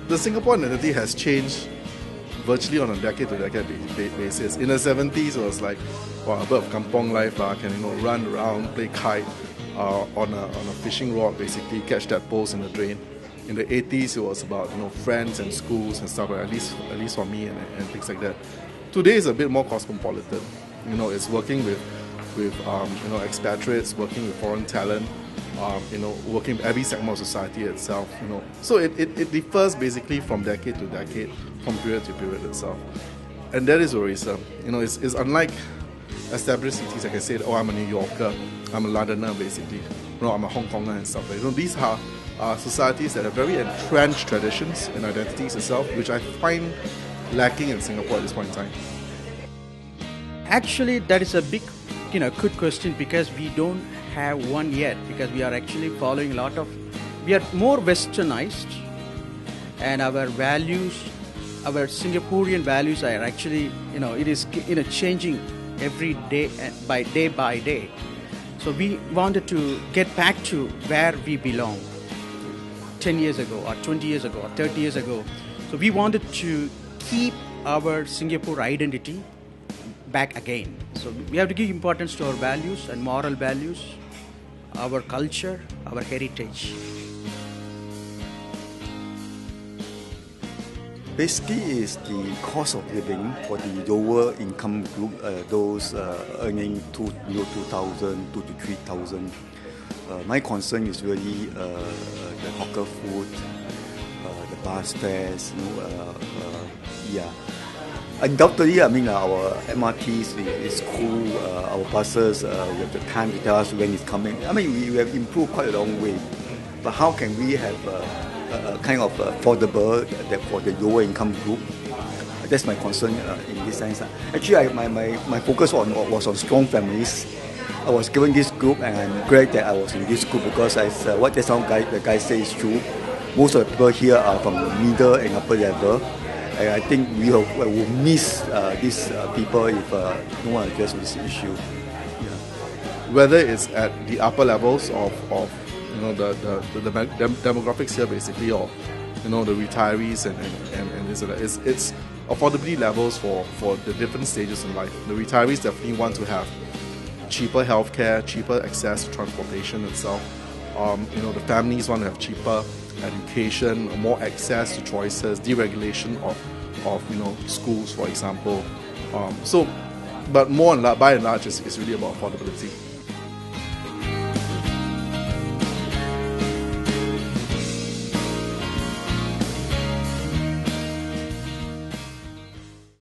the Singapore identity has changed virtually on a decade-to-decade basis. In the 70s, it was like, well, a bit of kampong life, can run around, play kite on a fishing rod, basically catch tadpoles in the drain. In the 80s, it was about friends and schools and stuff, at least for me and things like that. Today is a bit more cosmopolitan. It's working with expatriates, working with foreign talent, working with every segment of society itself. So it differs basically from decade to decade, from period to period itself, and that is worrisome. It's unlike established cities. Like I said, I'm a New Yorker, I'm a Londoner, basically. I'm a Hong Konger and stuff. These are societies that have very entrenched traditions and identities itself, which I find lacking in Singapore at this point in time. Actually, that is a big, good question, because we don't have one yet, because we are actually following we are more westernized, and our values, our Singaporean values are actually, it is, changing every day by day. So we wanted to get back to where we belong 10 years ago or 20 years ago or 30 years ago. So we wanted to keep our Singapore identity back again. So we have to give importance to our values and moral values, our culture, our heritage. Basically, is the cost of living for the lower income group, those earning below 2,000, 2 to 3,000. My concern is really the hawker food, the bus fares, Undoubtedly, our MRTs is cool, our buses, we have the time to tell us when it's coming. We have improved quite a long way. But how can we have a kind of affordable that for the lower income group? That's my concern in this sense. Actually, my focus was on strong families. I was given this group, and I'm glad that I was in this group, because as what the guy says is true. Most of the people here are from the middle and upper level. And I think we will miss these people if no one addresses this issue. Yeah. Whether it's at the upper levels of the demographics here, basically, or the retirees and this and that, it's affordability levels for the different stages in life. The retirees definitely want to have cheaper healthcare, cheaper access to transportation itself. The families want to have cheaper education, more access to choices, deregulation of schools, for example. But by and large, it's really about affordability.